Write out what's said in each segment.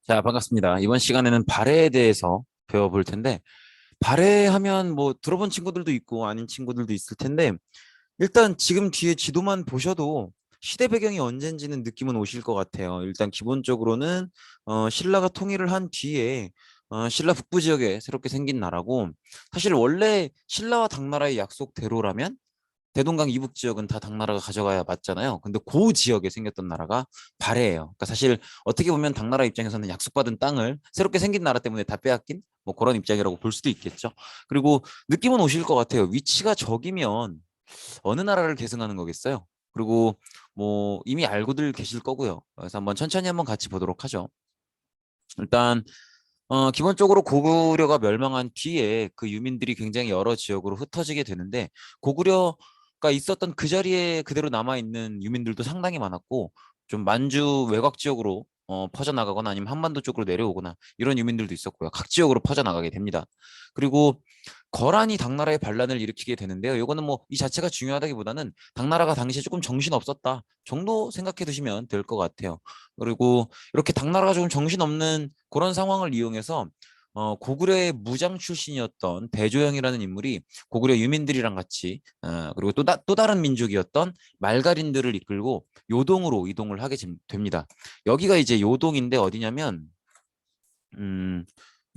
자, 반갑습니다. 이번 시간에는 발해에 대해서 배워볼 텐데, 발해하면 뭐 들어본 친구들도 있고 아닌 친구들도 있을 텐데, 일단 지금 뒤에 지도만 보셔도 시대 배경이 언젠지는 느낌은 오실 것 같아요. 일단 기본적으로는 신라가 통일을 한 뒤에 신라 북부 지역에 새롭게 생긴 나라고, 사실 원래 신라와 당나라의 약속대로라면 대동강 이북 지역은 다 당나라가 가져가야 맞잖아요. 근데 그 지역에 생겼던 나라가 발해예요. 그러니까 사실 어떻게 보면 당나라 입장에서는 약속받은 땅을 새롭게 생긴 나라 때문에 다 빼앗긴 뭐 그런 입장이라고 볼 수도 있겠죠. 그리고 느낌은 오실 것 같아요. 위치가 저기면 어느 나라를 계승하는 거겠어요. 그리고 뭐 이미 알고들 계실 거고요. 그래서 한번 천천히 한번 같이 보도록 하죠. 일단 기본적으로 고구려가 멸망한 뒤에 그 유민들이 굉장히 여러 지역으로 흩어지게 되는데, 고구려가 있었던 그 자리에 그대로 남아있는 유민들도 상당히 많았고, 좀 만주 외곽 지역으로 퍼져나가거나 아니면 한반도 쪽으로 내려오거나 이런 유민들도 있었고요. 각 지역으로 퍼져나가게 됩니다. 그리고 거란이 당나라의 반란을 일으키게 되는데요. 이거는 뭐 이 자체가 중요하다기보다는 당나라가 당시에 조금 정신없었다 정도 생각해 두시면 될 것 같아요. 그리고 이렇게 당나라가 조금 정신없는 그런 상황을 이용해서 고구려의 무장 출신이었던 대조영이라는 인물이 고구려 유민들이랑 같이 그리고 또 다른 민족이었던 말가린들을 이끌고 요동으로 이동을 하게 됩니다. 여기가 이제 요동인데 어디냐면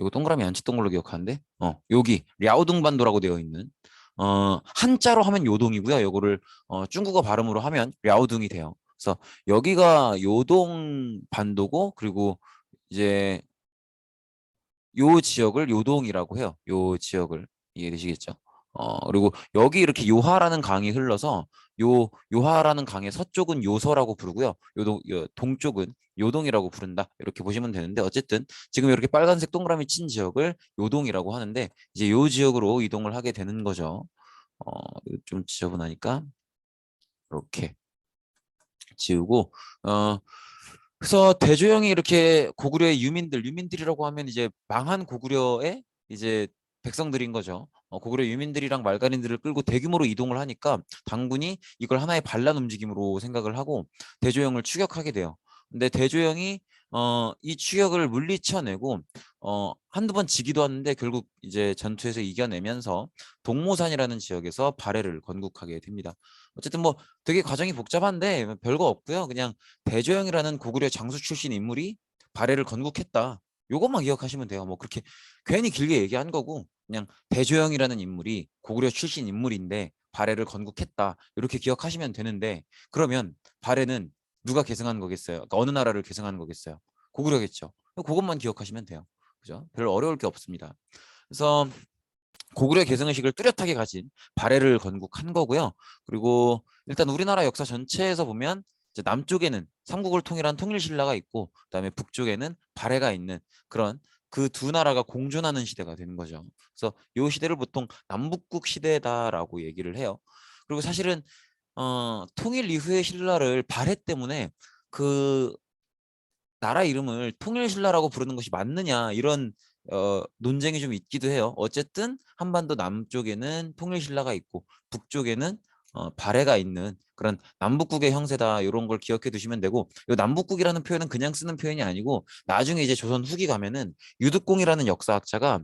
이거 동그라미 안치동글로 기억하는데 여기 랴오둥반도라고 되어 있는 한자로 하면 요동이고요. 요거를 중국어 발음으로 하면 랴오둥이 돼요. 그래서 여기가 요동 반도고, 그리고 이제 요 지역을 요동이라고 해요. 요 지역을 이해되시겠죠? 그리고 여기 이렇게 요하라는 강이 흘러서 요하라는 강의 서쪽은 요서라고 부르고요. 동쪽은 요동이라고 부른다. 이렇게 보시면 되는데, 어쨌든 지금 이렇게 빨간색 동그라미 친 지역을 요동이라고 하는데, 이제 요 지역으로 이동을 하게 되는 거죠. 어, 좀 지저분하니까 이렇게 지우고 그래서 대조영이 이렇게 고구려의 유민들이라고 하면 이제 망한 고구려의 이제 백성들인 거죠. 고구려 유민들이랑 말가린들을 끌고 대규모로 이동을 하니까 당군이 이걸 하나의 반란 움직임으로 생각을 하고 대조영을 추격하게 돼요. 근데 대조영이 이 추격을 물리쳐내고 한두 번 지기도 하는데 결국 이제 전투에서 이겨내면서 동모산이라는 지역에서 발해를 건국하게 됩니다. 어쨌든 뭐 되게 과정이 복잡한데 별거 없고요. 그냥 대조영이라는 고구려 장수 출신 인물이 발해를 건국했다. 요것만 기억하시면 돼요. 뭐 그렇게 괜히 길게 얘기한 거고, 그냥 대조영이라는 인물이 고구려 출신 인물인데 발해를 건국했다. 이렇게 기억하시면 되는데, 그러면 발해는 누가 계승한 거겠어요? 그러니까 어느 나라를 계승하는 거겠어요? 고구려겠죠. 그것만 기억하시면 돼요. 그죠? 별 어려울 게 없습니다. 그래서 고구려 계승의식을 뚜렷하게 가진 발해를 건국한 거고요. 그리고 일단 우리나라 역사 전체에서 보면 이제 남쪽에는 삼국을 통일한 통일신라가 있고, 그다음에 북쪽에는 발해가 있는 그런 그 두 나라가 공존하는 시대가 되는 거죠. 그래서 이 시대를 보통 남북국 시대다라고 얘기를 해요. 그리고 사실은 통일 이후의 신라를 발해 때문에 그 나라 이름을 통일신라라고 부르는 것이 맞느냐, 이런 논쟁이 좀 있기도 해요. 어쨌든 한반도 남쪽에는 통일신라가 있고 북쪽에는 발해가 있는 그런 남북국의 형세다, 이런 걸 기억해 두시면 되고, 이 남북국이라는 표현은 그냥 쓰는 표현이 아니고 나중에 이제 조선 후기 가면은 유득공이라는 역사학자가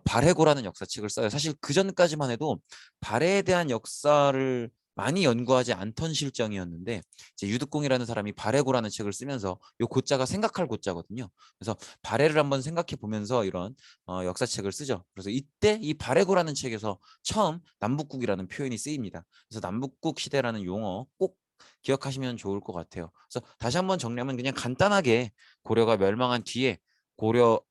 발해고라는 역사책을 써요. 사실 그 전까지만 해도 발해에 대한 역사를 많이 연구하지 않던 실정이었는데, 이제 유득공이라는 사람이 발해고라는 책을 쓰면서 요 고자가 생각할 고자거든요. 그래서 발해를 한번 생각해 보면서 이런 역사책을 쓰죠. 그래서 이때 이 발해고라는 책에서 처음 남북국이라는 표현이 쓰입니다. 그래서 남북국 시대라는 용어 꼭 기억하시면 좋을 것 같아요. 그래서 다시 한번 정리하면 그냥 간단하게 고려가 멸망한 뒤에 고려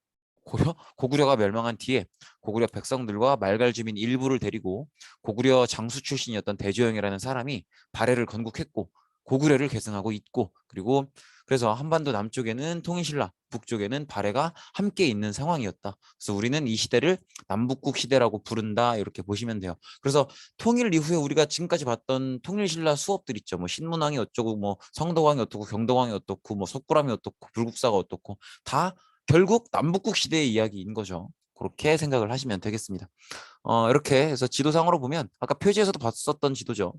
고구려가 멸망한 뒤에 고구려 백성들과 말갈 주민 일부를 데리고 고구려 장수 출신이었던 대조영이라는 사람이 발해를 건국했고 고구려를 계승하고 있고, 그리고 그래서 한반도 남쪽에는 통일신라, 북쪽에는 발해가 함께 있는 상황이었다. 그래서 우리는 이 시대를 남북국 시대라고 부른다, 이렇게 보시면 돼요. 그래서 통일 이후에 우리가 지금까지 봤던 통일신라 수업들 있죠. 뭐 신문왕이 어쩌고, 뭐 성덕왕이 어떻고, 경덕왕이 어떻고, 뭐 석굴암이 어떻고, 불국사가 어떻고, 다 결국 남북국 시대의 이야기인 거죠. 그렇게 생각을 하시면 되겠습니다. 이렇게 해서 지도상으로 보면 아까 표지에서도 봤었던 지도죠.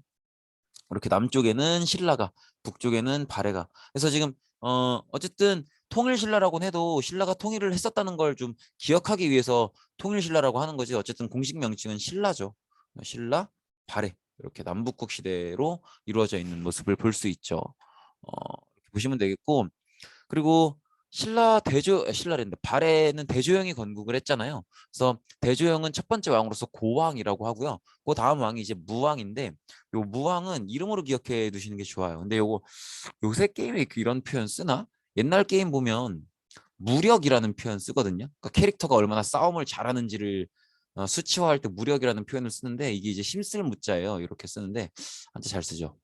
이렇게 남쪽에는 신라가, 북쪽에는 발해가. 그래서 지금 어쨌든 통일신라라고 해도 신라가 통일을 했었다는 걸 좀 기억하기 위해서 통일신라라고 하는 거지. 어쨌든 공식 명칭은 신라죠. 신라, 발해 이렇게 남북국 시대로 이루어져 있는 모습을 볼 수 있죠. 이렇게 보시면 되겠고, 그리고 신라랜드 발해는 대조영이 건국을 했잖아요. 그래서 대조영은 첫 번째 왕으로서 고왕이라고 하고요. 그 다음 왕이 이제 무왕인데, 요 무왕은 이름으로 기억해 두시는 게 좋아요. 근데 요거 요새 게임에 이런 표현 쓰나? 옛날 게임 보면 무력이라는 표현 쓰거든요. 그러니까 캐릭터가 얼마나 싸움을 잘하는지를 수치화할 때 무력이라는 표현을 쓰는데, 이게 이제 힘쓸 무자예요. 이렇게 쓰는데 한자 잘 쓰죠.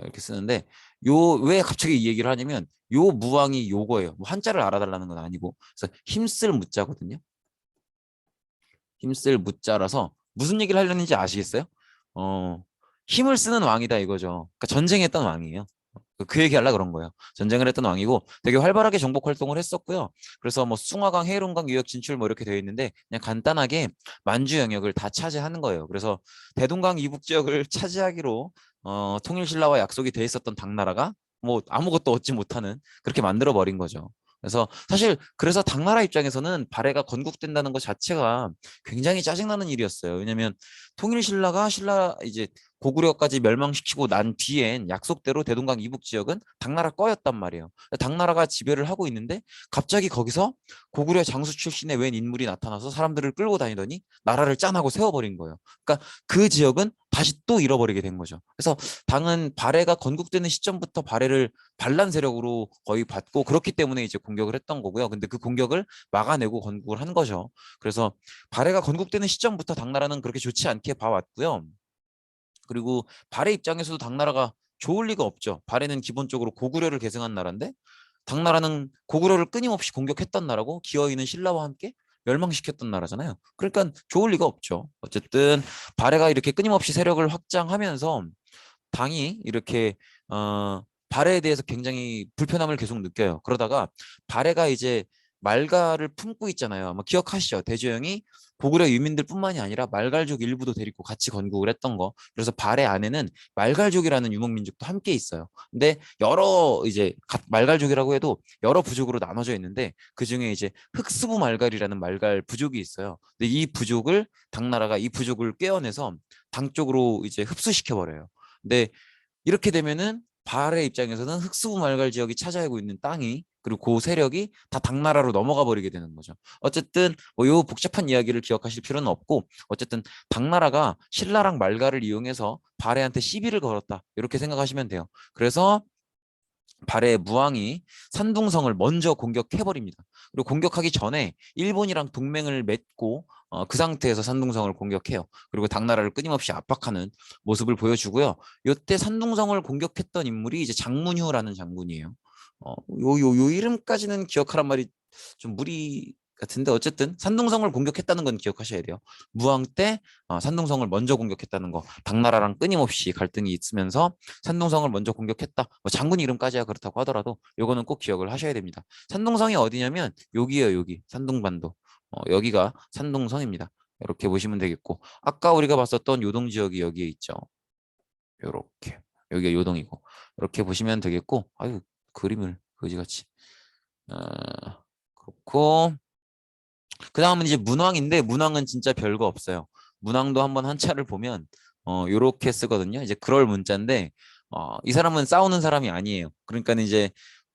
이렇게 쓰는데, 요 왜 갑자기 이 얘기를 하냐면 요 무왕이 요거예요. 뭐 한자를 알아달라는 건 아니고, 그래서 힘쓸 무자거든요. 힘쓸 무자라서 무슨 얘기를 하려는지 아시겠어요? 어, 힘을 쓰는 왕이다 이거죠. 그러니까 전쟁했던 왕이에요. 그 얘기 하려고 그런 거예요. 전쟁을 했던 왕이고 되게 활발하게 정복 활동을 했었고요. 그래서 뭐 숭화강, 해룡강 유역 진출 뭐 이렇게 되어 있는데, 그냥 간단하게 만주 영역을 다 차지하는 거예요. 그래서 대동강 이북 지역을 차지하기로 통일신라와 약속이 돼 있었던 당나라가 뭐 아무것도 얻지 못하는, 그렇게 만들어 버린 거죠. 그래서 사실 그래서 당나라 입장에서는 발해가 건국된다는 것 자체가 굉장히 짜증나는 일이었어요. 왜냐하면 통일신라가 신라 이제 고구려까지 멸망시키고 난 뒤엔 약속대로 대동강 이북 지역은 당나라 거였단 말이에요. 당나라가 지배를 하고 있는데 갑자기 거기서 고구려 장수 출신의 웬 인물이 나타나서 사람들을 끌고 다니더니 나라를 짠하고 세워버린 거예요. 그러니까 그 지역은 다시 또 잃어버리게 된 거죠. 그래서 당은 발해가 건국되는 시점부터 발해를 반란 세력으로 거의 받고, 그렇기 때문에 이제 공격을 했던 거고요. 근데 그 공격을 막아내고 건국을 한 거죠. 그래서 발해가 건국되는 시점부터 당나라는 그렇게 좋지 않게 봐왔고요. 그리고 발해 입장에서도 당나라가 좋을 리가 없죠. 발해는 기본적으로 고구려를 계승한 나라인데, 당나라는 고구려를 끊임없이 공격했던 나라고, 기어있는 신라와 함께 멸망시켰던 나라잖아요. 그러니까 좋을 리가 없죠. 어쨌든 발해가 이렇게 끊임없이 세력을 확장하면서 당이 이렇게 발해에 대해서 굉장히 불편함을 계속 느껴요. 그러다가 발해가 이제 말갈을 품고 있잖아요. 아마 기억하시죠? 대조영이 고구려 유민들뿐만이 아니라 말갈족 일부도 데리고 같이 건국을 했던 거. 그래서 발해 안에는 말갈족이라는 유목민족도 함께 있어요. 근데 여러 이제 말갈족이라고 해도 여러 부족으로 나눠져 있는데, 그 중에 이제 흑수부 말갈이라는 말갈 부족이 있어요. 근데 이 부족을 당나라가 이 부족을 꿰어내서 당 쪽으로 이제 흡수시켜 버려요. 근데 이렇게 되면은 발해 입장에서는 흑수부 말갈 지역이 차지하고 있는 땅이, 그리고 그 세력이 다 당나라로 넘어가 버리게 되는 거죠. 어쨌든 뭐요 복잡한 이야기를 기억하실 필요는 없고, 어쨌든 당나라가 신라랑 말갈을 이용해서 발해한테 시비를 걸었다, 이렇게 생각하시면 돼요. 그래서 발해 무왕이 산둥성을 먼저 공격해버립니다. 그리고 공격하기 전에 일본이랑 동맹을 맺고 그 상태에서 산둥성을 공격해요. 그리고 당나라를 끊임없이 압박하는 모습을 보여주고요. 이때 산둥성을 공격했던 인물이 이제 장문휴라는 장군이에요. 요 이름까지는 기억하란 말이 좀 무리 같은데, 어쨌든 산둥성을 공격했다는 건 기억하셔야 돼요. 무왕 때 산둥성을 먼저 공격했다는 거, 당나라랑 끊임없이 갈등이 있으면서 산둥성을 먼저 공격했다. 뭐 장군 이름까지야 그렇다고 하더라도 요거는 꼭 기억을 하셔야 됩니다. 산둥성이 어디냐면 여기요, 여기 산둥반도. 여기가 산둥성입니다. 이렇게 보시면 되겠고, 아까 우리가 봤었던 요동 지역이 여기에 있죠. 요렇게 여기가 요동이고, 이렇게 보시면 되겠고, 아유 그림을 거지같이. 그렇고, 그 다음은 이제 문왕인데, 문왕은 진짜 별거 없어요. 문왕도 한번 한자를 보면 요렇게 쓰거든요. 이제 그럴 문자인데, 이 사람은 싸우는 사람이 아니에요. 그러니까 이제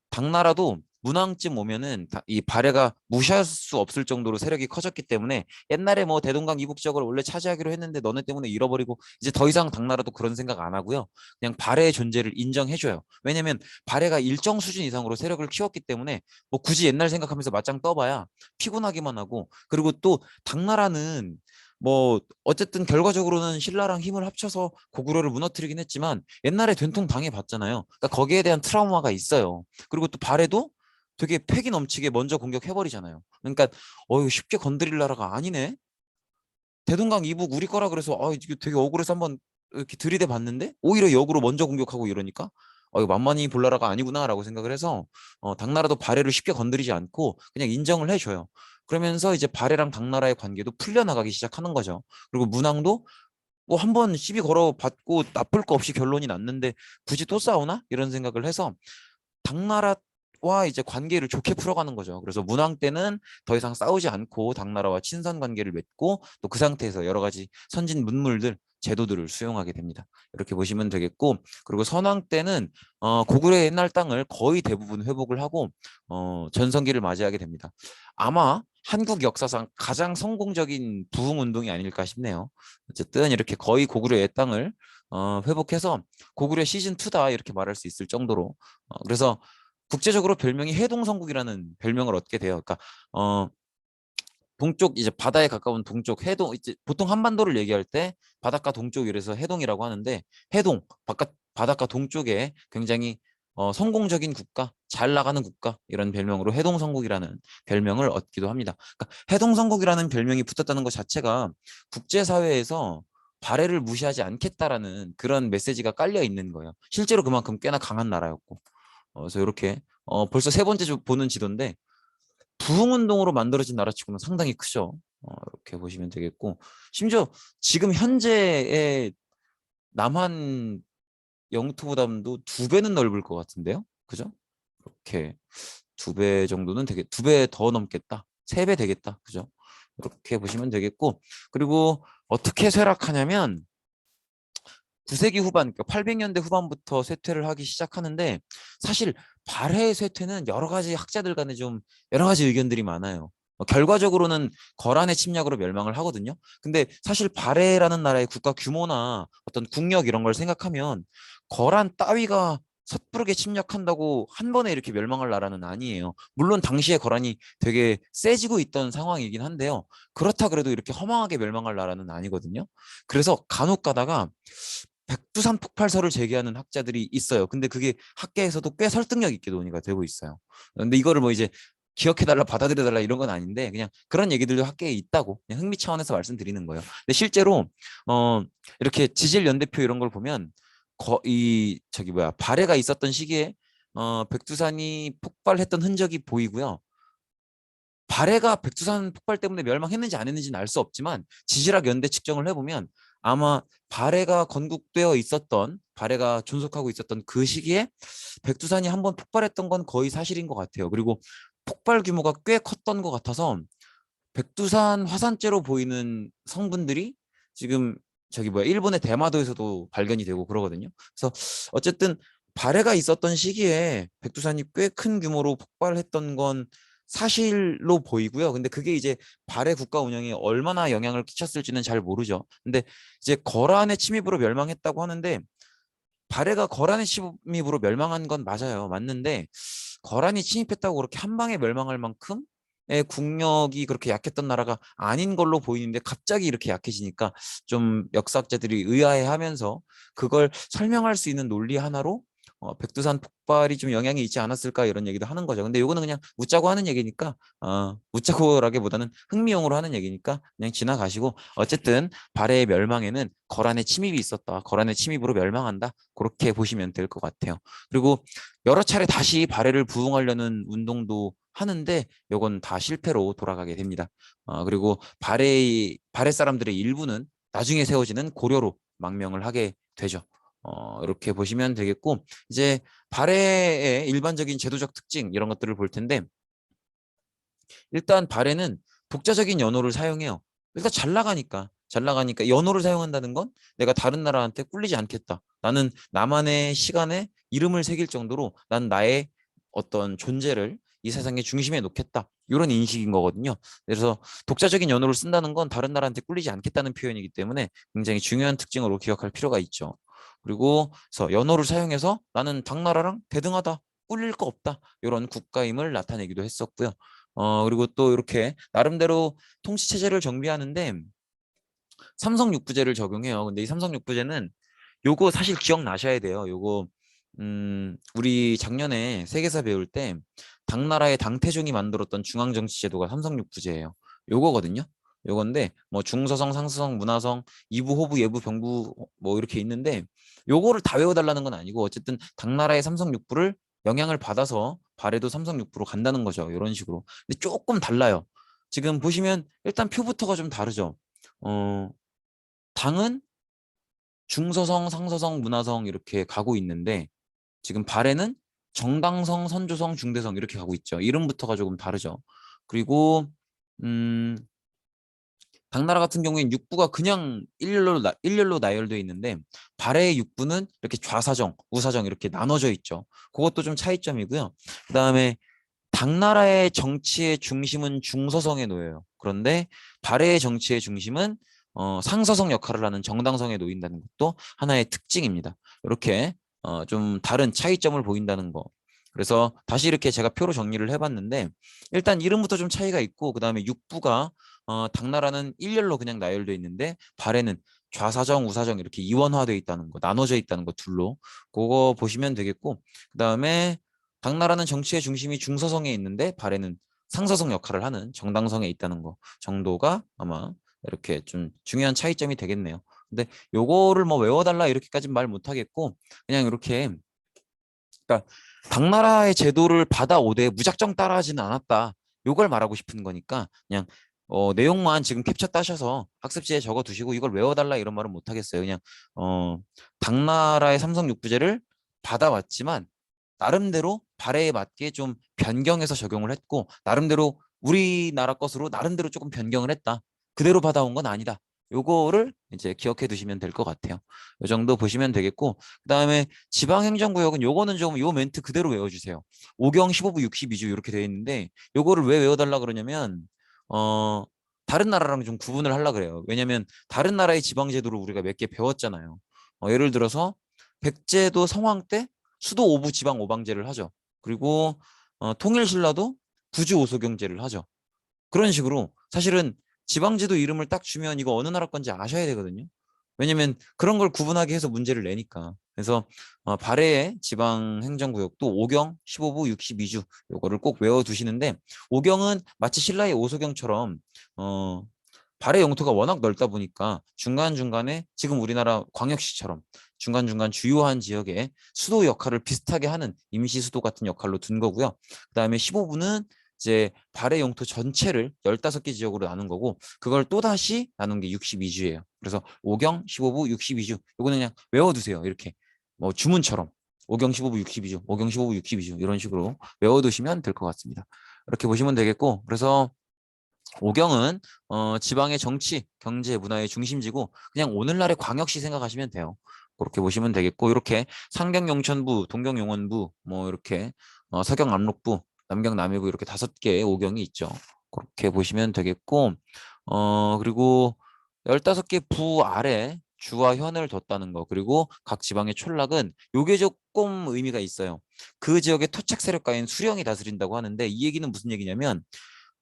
당나라도 문왕쯤 오면은 이 발해가 무시할 수 없을 정도로 세력이 커졌기 때문에, 옛날에 뭐 대동강 이북 지역을 원래 차지하기로 했는데 너네 때문에 잃어버리고 이제 더 이상 당나라도 그런 생각 안 하고요. 그냥 발해의 존재를 인정해줘요. 왜냐면 발해가 일정 수준 이상으로 세력을 키웠기 때문에 뭐 굳이 옛날 생각하면서 맞짱 떠봐야 피곤하기만 하고, 그리고 또 당나라는 뭐 어쨌든 결과적으로는 신라랑 힘을 합쳐서 고구려를 무너뜨리긴 했지만 옛날에 된통 당해봤잖아요. 그러니까 거기에 대한 트라우마가 있어요. 그리고 또 발해도 되게 패기 넘치게 먼저 공격해버리잖아요. 그러니까 쉽게 건드릴 나라가 아니네. 대동강 이북 우리 거라 그래서 이거 되게 억울해서 한번 이렇게 들이대 봤는데 오히려 역으로 먼저 공격하고 이러니까 이거 만만히 볼 나라가 아니구나라고 생각을 해서 당나라도 발해를 쉽게 건드리지 않고 그냥 인정을 해줘요. 그러면서 이제 발해랑 당나라의 관계도 풀려나가기 시작하는 거죠. 그리고 문왕도 뭐 한번 시비 걸어 받고 나쁠 거 없이 결론이 났는데 굳이 또 싸우나? 이런 생각을 해서 당나라와 이제 관계를 좋게 풀어가는 거죠. 그래서 문왕 때는 더 이상 싸우지 않고 당나라와 친선 관계를 맺고 또 그 상태에서 여러 가지 선진 문물들 제도들을 수용하게 됩니다. 이렇게 보시면 되겠고, 그리고 선왕 때는 고구려의 옛날 땅을 거의 대부분 회복을 하고 전성기를 맞이하게 됩니다. 아마 한국 역사상 가장 성공적인 부흥 운동이 아닐까 싶네요. 어쨌든 이렇게 거의 고구려의 땅을 회복해서 고구려 시즌 2다 이렇게 말할 수 있을 정도로 그래서 국제적으로 별명이 해동성국이라는 별명을 얻게 돼요. 그러니까 동쪽 이제 바다에 가까운 동쪽 해동 이제 보통 한반도를 얘기할 때 바닷가 동쪽 이래서 해동이라고 하는데 해동 바닷가 동쪽에 굉장히 성공적인 국가, 잘 나가는 국가 이런 별명으로 해동성국이라는 별명을 얻기도 합니다. 그러니까 해동성국이라는 별명이 붙었다는 것 자체가 국제사회에서 발해를 무시하지 않겠다라는 그런 메시지가 깔려 있는 거예요. 실제로 그만큼 꽤나 강한 나라였고. 그래서 이렇게 벌써 세 번째 보는 지도인데 부흥운동으로 만들어진 나라치고는 상당히 크죠. 이렇게 보시면 되겠고 심지어 지금 현재의 남한 영토보다도 2배는 넓을 것 같은데요. 그죠? 이렇게 2배 정도는 되게 2배 더 넘겠다. 3배 되겠다. 그죠? 이렇게 보시면 되겠고 그리고 어떻게 쇠락하냐면 9세기 후반, 그러니까 800년대 후반부터 쇠퇴를 하기 시작하는데 사실 발해의 쇠퇴는 여러 가지 학자들 간에 좀 여러 가지 의견들이 많아요. 결과적으로는 거란의 침략으로 멸망을 하거든요. 근데 사실 발해라는 나라의 국가 규모나 어떤 국력 이런 걸 생각하면 거란 따위가 섣부르게 침략한다고 한 번에 이렇게 멸망할 나라는 아니에요. 물론 당시에 거란이 되게 세지고 있던 상황이긴 한데요. 그렇다 그래도 이렇게 허망하게 멸망할 나라는 아니거든요. 그래서 간혹 가다가 백두산 폭발설을 제기하는 학자들이 있어요. 근데 그게 학계에서도 꽤 설득력 있게 논의가 되고 있어요. 근데 이거를 뭐 이제 기억해달라, 받아들여달라 이런 건 아닌데 그냥 그런 얘기들도 학계에 있다고 그냥 흥미 차원에서 말씀드리는 거예요. 근데 실제로 이렇게 지질 연대표 이런 걸 보면 이 저기 뭐야 발해가 있었던 시기에 백두산이 폭발했던 흔적이 보이고요. 발해가 백두산 폭발 때문에 멸망했는지 안 했는지는 알 수 없지만 지질학 연대 측정을 해보면 아마 발해가 건국되어 있었던 발해가 존속하고 있었던 그 시기에 백두산이 한번 폭발했던 건 거의 사실인 것 같아요. 그리고 폭발 규모가 꽤 컸던 것 같아서 백두산 화산재로 보이는 성분들이 지금 저기 뭐야 일본의 대마도에서도 발견이 되고 그러거든요. 그래서 어쨌든 발해가 있었던 시기에 백두산이 꽤 큰 규모로 폭발했던 건 사실로 보이고요. 근데 그게 이제 발해 국가 운영에 얼마나 영향을 끼쳤을지는 잘 모르죠. 근데 이제 거란의 침입으로 멸망했다고 하는데 발해가 거란의 침입으로 멸망한 건 맞아요. 맞는데 거란이 침입했다고 그렇게 한 방에 멸망할 만큼의 국력이 그렇게 약했던 나라가 아닌 걸로 보이는데 갑자기 이렇게 약해지니까 좀 역사학자들이 의아해하면서 그걸 설명할 수 있는 논리 하나로 백두산 폭발이 좀 영향이 있지 않았을까 이런 얘기도 하는 거죠. 근데 이거는 그냥 웃자고 하는 얘기니까 웃자고라기보다는 흥미용으로 하는 얘기니까 그냥 지나가시고 어쨌든 발해의 멸망에는 거란의 침입이 있었다. 거란의 침입으로 멸망한다. 그렇게 보시면 될 것 같아요. 그리고 여러 차례 다시 발해를 부흥하려는 운동도 하는데 이건 다 실패로 돌아가게 됩니다. 그리고 발해 사람들의 일부는 나중에 세워지는 고려로 망명을 하게 되죠. 이렇게 보시면 되겠고 이제 발해의 일반적인 제도적 특징 이런 것들을 볼 텐데 일단 발해는 독자적인 연호를 사용해요. 일단 잘 나가니까 연호를 사용한다는 건 내가 다른 나라한테 꿀리지 않겠다. 나는 나만의 시간에 이름을 새길 정도로 난 나의 어떤 존재를 이 세상의 중심에 놓겠다. 이런 인식인 거거든요. 그래서 독자적인 연호를 쓴다는 건 다른 나라한테 꿀리지 않겠다는 표현이기 때문에 굉장히 중요한 특징으로 기억할 필요가 있죠. 그리고 그래서 연호를 사용해서 나는 당나라랑 대등하다. 꿀릴 거 없다. 이런 국가임을 나타내기도 했었고요. 그리고 또 이렇게 나름대로 통치 체제를 정비하는데 삼성육부제를 적용해요. 근데 이 삼성육부제는 요거 사실 기억나셔야 돼요. 요거 우리 작년에 세계사 배울 때 당나라의 당태종이 만들었던 중앙정치제도가 삼성육부제예요. 요거거든요. 요건데 뭐 중서성, 상서성, 문화성, 이부, 호부, 예부, 병부 뭐 이렇게 있는데 요거를 다 외워달라는 건 아니고 어쨌든 당나라의 삼성육부를 영향을 받아서 발해도 삼성육부로 간다는 거죠. 이런 식으로. 근데 조금 달라요. 지금 보시면 일단 표부터가 좀 다르죠. 당은 중서성, 상서성, 문화성 이렇게 가고 있는데 지금 발해는 정당성, 선조성, 중대성 이렇게 가고 있죠. 이름부터가 조금 다르죠. 그리고 당나라 같은 경우에는 육부가 그냥 일렬로 나열되어 있는데 발해의 육부는 이렇게 좌사정, 우사정 이렇게 나눠져 있죠. 그것도 좀 차이점이고요. 그다음에 당나라의 정치의 중심은 중서성에 놓여요. 그런데 발해의 정치의 중심은 상서성 역할을 하는 정당성에 놓인다는 것도 하나의 특징입니다. 이렇게 좀 다른 차이점을 보인다는 거. 그래서 다시 이렇게 제가 표로 정리를 해봤는데 일단 이름부터 좀 차이가 있고 그다음에 육부가 당나라는 일렬로 그냥 나열되어 있는데 발해는 좌사정, 우사정 이렇게 이원화되어 있다는 거, 나눠져 있다는 거 둘로 그거 보시면 되겠고 그다음에 당나라는 정치의 중심이 중서성에 있는데 발해는 상서성 역할을 하는 정당성에 있다는 거 정도가 아마 이렇게 좀 중요한 차이점이 되겠네요. 근데 요거를 뭐 외워달라 이렇게까지는 말 못하겠고 그냥 이렇게 그러니까 당나라의 제도를 받아오되 무작정 따라하지는 않았다. 요걸 말하고 싶은 거니까 그냥 내용만 지금 캡처 따셔서 학습지에 적어 두시고 이걸 외워달라 이런 말은 못 하겠어요. 그냥 당나라의 삼성 육부제를 받아왔지만 나름대로 발해에 맞게 좀 변경해서 적용을 했고 나름대로 우리나라 것으로 나름대로 조금 변경을 했다. 그대로 받아온 건 아니다. 요거를 이제 기억해 두시면 될 것 같아요. 요 정도 보시면 되겠고 그다음에 지방행정구역은 요거는 좀 요 멘트 그대로 외워주세요. 5경 15부 62주 이렇게 되어 있는데 요거를 왜 외워달라 그러냐면 어 다른 나라랑 좀 구분을 하려 그래요. 왜냐면 다른 나라의 지방제도를 우리가 몇 개 배웠잖아요. 예를 들어서 백제도 성황 때 수도 오부 지방 오방제를 하죠. 그리고 통일신라도 부주 오소경제를 하죠. 그런 식으로 사실은 지방제도 이름을 딱 주면 이거 어느 나라 건지 아셔야 되거든요. 왜냐면 그런 걸 구분하게 해서 문제를 내니까. 그래서 발해의 지방행정구역도 5경, 15부, 62주 요거를 꼭 외워두시는데 5경은 마치 신라의 오소경처럼 발해 영토가 워낙 넓다 보니까 중간중간에 지금 우리나라 광역시처럼 중간중간 주요한 지역에 수도 역할을 비슷하게 하는 임시 수도 같은 역할로 둔 거고요. 그다음에 15부는 이제 발해 영토 전체를 15개 지역으로 나눈 거고 그걸 또다시 나눈 게 62주예요. 그래서 5경, 15부, 62주 요거는 그냥 외워두세요. 이렇게 뭐 주문처럼 5경, 15부, 62주, 5경, 15부, 62주 이런 식으로 외워두시면 될 것 같습니다. 이렇게 보시면 되겠고 그래서 오경은 지방의 정치, 경제, 문화의 중심지고 그냥 오늘날의 광역시 생각하시면 돼요. 그렇게 보시면 되겠고 이렇게 상경영천부, 동경용원부, 뭐 이렇게 서경남록부, 남경남해부 이렇게 5개의 오경이 있죠. 그렇게 보시면 되겠고 그리고 15개 부 아래 주와 현을 뒀다는 거 그리고 각 지방의 촌락은 요게 조금 의미가 있어요. 그 지역의 토착 세력가인 수령이 다스린다고 하는데 이 얘기는 무슨 얘기냐면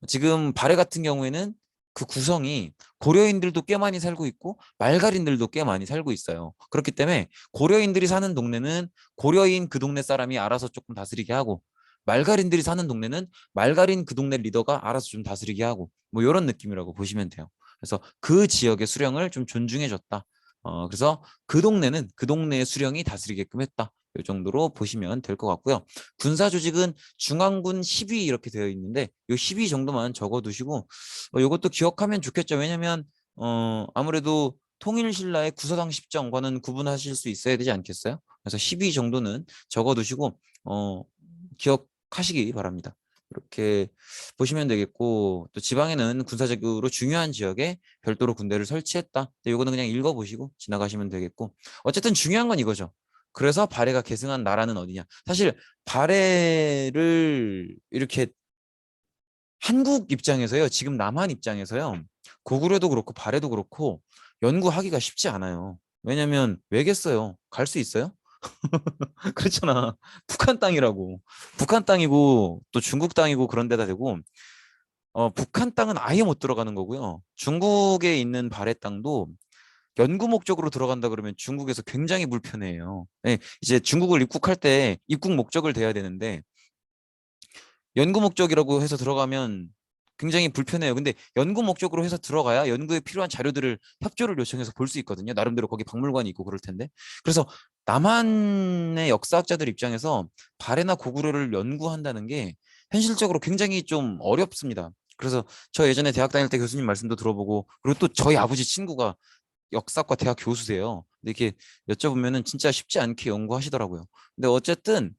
지금 발해 같은 경우에는 그 구성이 고려인들도 꽤 많이 살고 있고 말갈인들도 꽤 많이 살고 있어요. 그렇기 때문에 고려인들이 사는 동네는 고려인 그 동네 사람이 알아서 조금 다스리게 하고 말갈인들이 사는 동네는 말갈인 그 동네 리더가 알아서 좀 다스리게 하고 뭐 이런 느낌이라고 보시면 돼요. 그래서 그 지역의 수령을 좀 존중해 줬다. 그래서 그 동네는 그 동네의 수령이 다스리게끔 했다. 이 정도로 보시면 될 것 같고요. 군사 조직은 중앙군 10위 이렇게 되어 있는데 이 10위 정도만 적어두시고 이것도 기억하면 좋겠죠. 왜냐하면 아무래도 통일신라의 구서당 10정과는 구분하실 수 있어야 되지 않겠어요? 그래서 10위 정도는 적어두시고 기억하시기 바랍니다. 이렇게 보시면 되겠고 또 지방에는 군사적으로 중요한 지역에 별도로 군대를 설치했다. 이거는 그냥 읽어보시고 지나가시면 되겠고 어쨌든 중요한 건 이거죠. 그래서 발해가 계승한 나라는 어디냐? 사실 발해를 이렇게 한국 입장에서요. 지금 남한 입장에서요. 고구려도 그렇고 발해도 그렇고 연구하기가 쉽지 않아요. 왜냐면 왜겠어요? 갈 수 있어요? 그렇잖아. 북한 땅이라고. 북한 땅이고 또 중국 땅이고 그런 데다 대고 북한 땅은 아예 못 들어가는 거고요. 중국에 있는 발해 땅도 연구 목적으로 들어간다 그러면 중국에서 굉장히 불편해요. 예, 이제 중국을 입국할 때 입국 목적을 대야 되는데 연구 목적이라고 해서 들어가면 굉장히 불편해요. 근데 연구 목적으로 해서 들어가야 연구에 필요한 자료들을 협조를 요청해서 볼 수 있거든요. 나름대로 거기 박물관이 있고 그럴 텐데. 그래서 남한의 역사학자들 입장에서 발해나 고구려를 연구한다는 게 현실적으로 굉장히 좀 어렵습니다. 그래서 저 예전에 대학 다닐 때 교수님 말씀도 들어보고 그리고 또 저희 아버지 친구가 역사과 대학 교수세요. 근데 이렇게 여쭤보면은 진짜 쉽지 않게 연구하시더라고요. 근데 어쨌든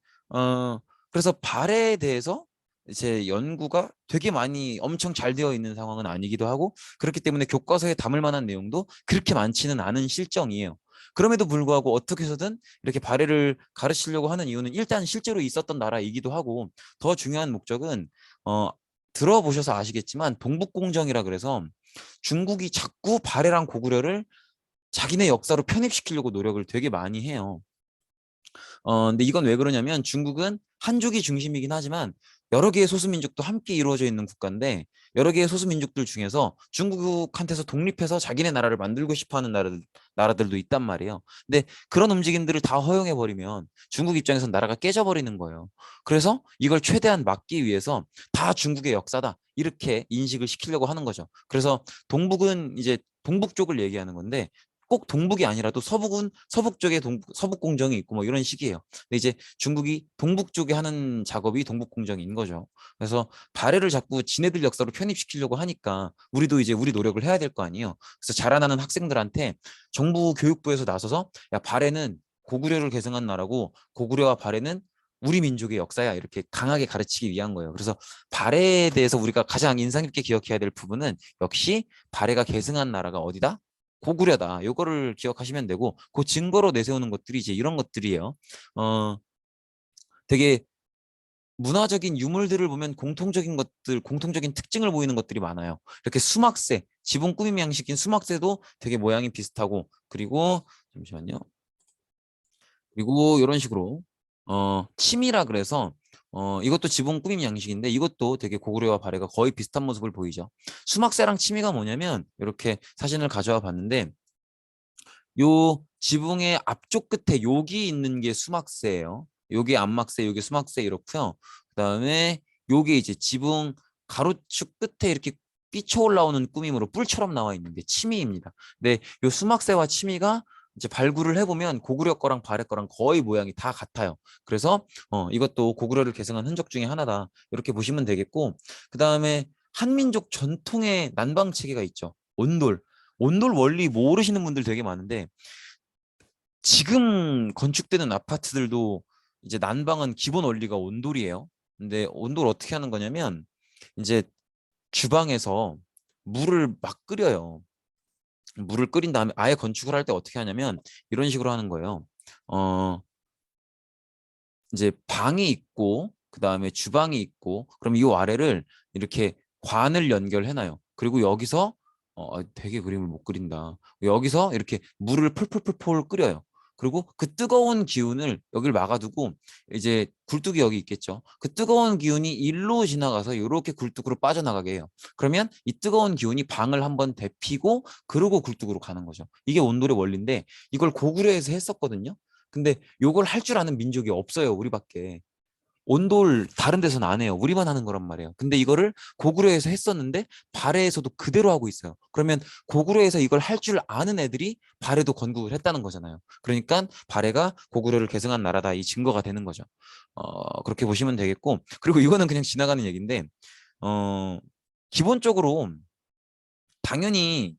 그래서 발에 대해서 이제 연구가 되게 많이 엄청 잘 되어 있는 상황은 아니기도 하고 그렇기 때문에 교과서에 담을 만한 내용도 그렇게 많지는 않은 실정이에요. 그럼에도 불구하고 어떻게 해서든 이렇게 발해를 가르치려고 하는 이유는 일단 실제로 있었던 나라이기도 하고 더 중요한 목적은 들어보셔서 아시겠지만 동북공정이라 그래서 중국이 자꾸 발해랑 고구려를 자기네 역사로 편입시키려고 노력을 되게 많이 해요. 근데 이건 왜 그러냐면 중국은 한족이 중심이긴 하지만 여러 개의 소수민족도 함께 이루어져 있는 국가인데 여러 개의 소수민족들 중에서 중국한테서 독립해서 자기네 나라를 만들고 싶어하는 나라들도 있단 말이에요. 근데 그런 움직임들을 다 허용해버리면 중국 입장에선 나라가 깨져버리는 거예요. 그래서 이걸 최대한 막기 위해서 다 중국의 역사다 이렇게 인식을 시키려고 하는 거죠. 그래서 동북은 이제 동북 쪽을 얘기하는 건데 꼭 동북이 아니라도 서북은 서북 쪽에 서북 공정이 있고 뭐 이런 식이에요. 근데 이제 중국이 동북 쪽에 하는 작업이 동북 공정인 거죠. 그래서 발해를 자꾸 지네들 역사로 편입시키려고 하니까 우리도 이제 우리 노력을 해야 될 거 아니에요. 그래서 자라나는 학생들한테 정부 교육부에서 나서서 야 발해는 고구려를 계승한 나라고 고구려와 발해는 우리 민족의 역사야 이렇게 강하게 가르치기 위한 거예요. 그래서 발해에 대해서 우리가 가장 인상 깊게 기억해야 될 부분은 역시 발해가 계승한 나라가 어디다? 고구려다. 요거를 기억하시면 되고 그 증거로 내세우는 것들이 이제 이런 것들이에요. 어, 되게 문화적인 유물들을 보면 공통적인 것들, 공통적인 특징을 보이는 것들이 많아요. 이렇게 수막새, 지붕 꾸밈 양식인 수막새도 되게 모양이 비슷하고 그리고 잠시만요. 그리고 이런 식으로 침이라 그래서 이것도 지붕 꾸밈 양식인데 이것도 되게 고구려와 발해가 거의 비슷한 모습을 보이죠. 수막새랑 침이가 뭐냐면 이렇게 사진을 가져와 봤는데 요 지붕의 앞쪽 끝에 여기 있는 게 수막새예요. 여기 안막새, 여기 수막새 이렇고요. 그다음에 요게 이제 지붕 가로축 끝에 이렇게 삐쳐 올라오는 꾸밈으로 뿔처럼 나와 있는 게 치미입니다. 근데 요 수막새와 치미가 이제 발굴을 해보면 고구려 거랑 발해 거랑 거의 모양이 다 같아요. 그래서 이것도 고구려를 계승한 흔적 중에 하나다. 이렇게 보시면 되겠고 그다음에 한민족 전통의 난방 체계가 있죠. 온돌. 온돌 원리 모르시는 분들 되게 많은데 지금 건축되는 아파트들도 이제 난방은 기본 원리가 온돌이에요. 근데 온돌 어떻게 하는 거냐면 이제 주방에서 물을 막 끓여요. 물을 끓인 다음에 아예 건축을 할 때 어떻게 하냐면 이런 식으로 하는 거예요. 어, 이제 방이 있고 그다음에 주방이 있고 그럼 이 아래를 이렇게 관을 연결해놔요. 그리고 여기서 되게 그림을 못 그린다. 여기서 이렇게 물을 폴폴폴폴 끓여요. 그리고 그 뜨거운 기운을 여기를 막아두고 이제 굴뚝이 여기 있겠죠. 그 뜨거운 기운이 일로 지나가서 이렇게 굴뚝으로 빠져나가게 해요. 그러면 이 뜨거운 기운이 방을 한번 데피고 그러고 굴뚝으로 가는 거죠. 이게 온돌의 원리인데 이걸 고구려에서 했었거든요. 근데 요걸 할 줄 아는 민족이 없어요, 우리밖에. 온돌 다른 데서는 안 해요. 우리만 하는 거란 말이에요. 근데 이거를 고구려에서 했었는데 발해에서도 그대로 하고 있어요. 그러면 고구려에서 이걸 할 줄 아는 애들이 발해도 건국을 했다는 거잖아요. 그러니까 발해가 고구려를 계승한 나라다 이 증거가 되는 거죠. 그렇게 보시면 되겠고 그리고 이거는 그냥 지나가는 얘기인데 어, 기본적으로 당연히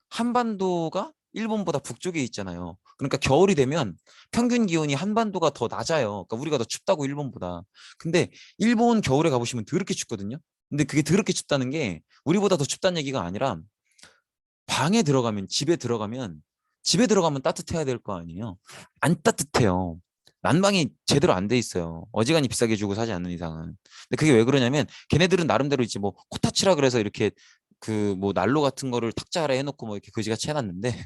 한반도가 일본보다 북쪽에 있잖아요. 그러니까 겨울이 되면 평균 기온이 한반도가 더 낮아요. 그러니까 우리가 더 춥다고 일본보다. 근데 일본 겨울에 가보시면 더럽게 춥거든요. 근데 그게 더럽게 춥다는 게 우리보다 더 춥다는 얘기가 아니라 방에 들어가면 집에 들어가면 따뜻해야 될 거 아니에요. 안 따뜻해요. 난방이 제대로 안 돼 있어요. 어지간히 비싸게 주고 사지 않는 이상은. 근데 그게 왜 그러냐면 걔네들은 나름대로 이제 뭐 코타치라 그래서 이렇게 그 뭐 난로 같은 거를 탁자 아래 해놓고 뭐 이렇게 거지같이 해놨는데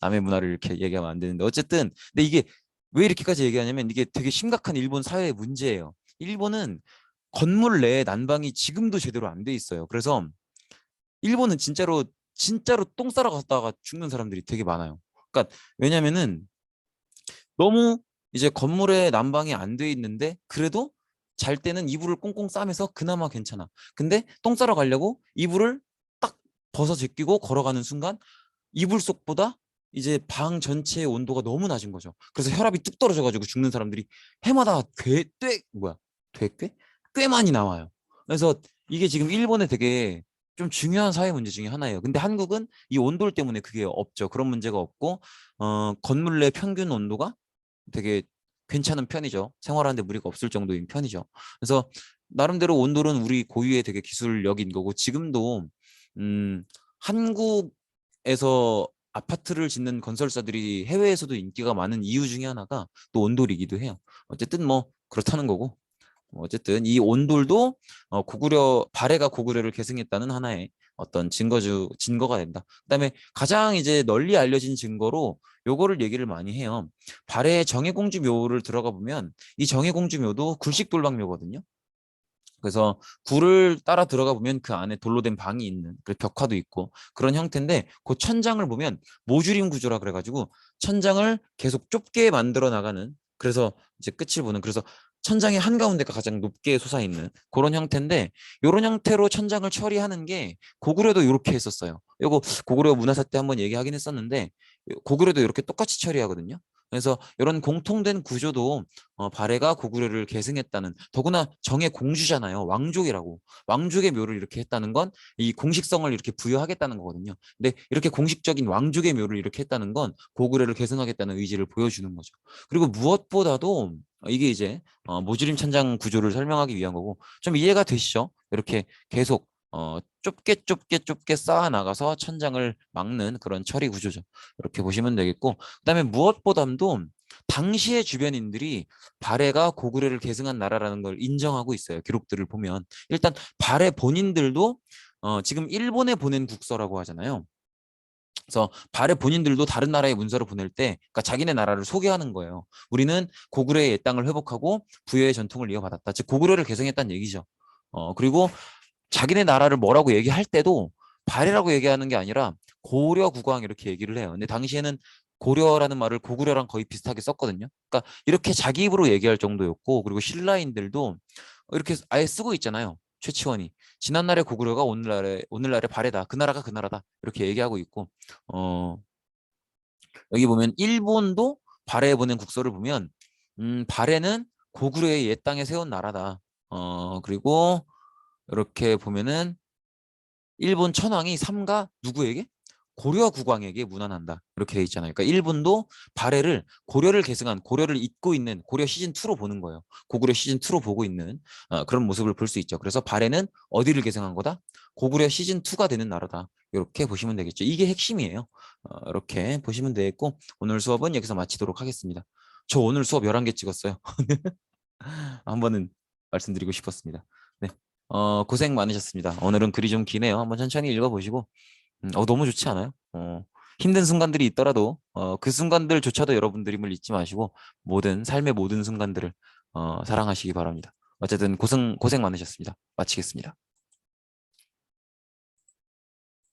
남의 문화를 이렇게 얘기하면 안 되는데 어쨌든 근데 이게 왜 이렇게까지 얘기하냐면 이게 되게 심각한 일본 사회의 문제예요. 일본은 건물 내에 난방이 지금도 제대로 안 돼 있어요. 그래서 일본은 진짜로 똥 싸러 갔다가 죽는 사람들이 되게 많아요. 그러니까 왜냐면은 너무 이제 건물에 난방이 안 돼 있는데 그래도 잘 때는 이불을 꽁꽁 싸매서 그나마 괜찮아. 근데 똥 싸러 가려고 이불을 딱 벗어 제끼고 걸어가는 순간 이불 속보다 이제 방 전체의 온도가 너무 낮은 거죠. 그래서 혈압이 뚝 떨어져가지고 죽는 사람들이 해마다 꽤 많이 나와요. 그래서 이게 지금 일본에 되게 좀 중요한 사회 문제 중에 하나예요. 근데 한국은 이 온돌 때문에 그게 없죠. 그런 문제가 없고 건물 내 평균 온도가 되게 괜찮은 편이죠. 생활하는데 무리가 없을 정도인 편이죠. 그래서 나름대로 온돌은 우리 고유의 되게 기술력인 거고 지금도 음, 한국에서 아파트를 짓는 건설사들이 해외에서도 인기가 많은 이유 중에 하나가 또 온돌이기도 해요. 어쨌든 뭐 그렇다는 거고 어쨌든 이 온돌도 고구려 발해가 고구려를 계승했다는 하나의 어떤 증거가 된다. 그다음에 가장 이제 널리 알려진 증거로 요거를 얘기를 많이 해요. 발해의 정해공주 묘를 들어가 보면 이 정해공주 묘도 굴식돌방묘거든요. 그래서 굴을 따라 들어가 보면 그 안에 돌로 된 방이 있는 그 벽화도 있고 그런 형태인데 그 천장을 보면 모주림 구조라 그래가지고 천장을 계속 좁게 만들어 나가는 그래서 이제 끝을 보는 그래서 천장의 한가운데가 가장 높게 솟아있는 그런 형태인데 이런 형태로 천장을 처리하는 게 고구려도 이렇게 했었어요. 이거 고구려 문화사 때 한번 얘기하긴 했었는데 고구려도 이렇게 똑같이 처리하거든요. 그래서 이런 공통된 구조도 발해가 고구려를 계승했다는 더구나 정의 공주잖아요. 왕족이라고. 왕족의 묘를 이렇게 했다는 건 이 공식성을 이렇게 부여하겠다는 거거든요. 근데 이렇게 공식적인 왕족의 묘를 이렇게 했다는 건 고구려를 계승하겠다는 의지를 보여주는 거죠. 그리고 무엇보다도 이게 이제 모주림 천장 구조를 설명하기 위한 거고 좀 이해가 되시죠? 이렇게 계속 좁게 쌓아 나가서 천장을 막는 그런 처리 구조죠. 이렇게 보시면 되겠고 그다음에 무엇보다도 당시의 주변인들이 발해가 고구려를 계승한 나라라는 걸 인정하고 있어요. 기록들을 보면 일단 발해 본인들도 지금 일본에 보낸 국서라고 하잖아요. 그래서 발해 본인들도 다른 나라에 문서를 보낼 때 그러니까 자기네 나라를 소개하는 거예요. 우리는 고구려의 옛 땅을 회복하고 부여의 전통을 이어받았다. 즉 고구려를 계승했다는 얘기죠. 그리고 자기네 나라를 뭐라고 얘기할 때도 발해라고 얘기하는 게 아니라 고려 국왕 이렇게 얘기를 해요. 근데 당시에는 고려라는 말을 고구려랑 거의 비슷하게 썼거든요. 그러니까 이렇게 자기 입으로 얘기할 정도였고 그리고 신라인들도 이렇게 아예 쓰고 있잖아요. 최치원이 지난날의 고구려가 오늘날의 발해다. 그 나라가 그 나라다. 이렇게 얘기하고 있고 어 여기 보면 일본도 발해에 보낸 국서를 보면 발해는 고구려의 옛 땅에 세운 나라다. 그리고 이렇게 보면은 일본 천황이 삼가 누구에게? 고려 국왕에게 문안한다. 이렇게 돼 있잖아요. 그러니까 일본도 발해를 고려를 계승한 고려를 잇고 있는 고려 시즌 2로 보는 거예요. 고구려 시즌 2로 보고 있는 그런 모습을 볼 수 있죠. 그래서 발해는 어디를 계승한 거다? 고구려 시즌 2가 되는 나라다. 이렇게 보시면 되겠죠. 이게 핵심이에요. 이렇게 보시면 되겠고 오늘 수업은 여기서 마치도록 하겠습니다. 저 오늘 수업 11개 찍었어요. 한 번은 말씀드리고 싶었습니다. 네. 고생 많으셨습니다. 오늘은 글이 좀 기네요. 한번 천천히 읽어보시고 너무 좋지 않아요? 힘든 순간들이 있더라도 그 순간들조차도 여러분들임을 잊지 마시고 삶의 모든 순간들을 사랑하시기 바랍니다. 어쨌든 고생 많으셨습니다. 마치겠습니다.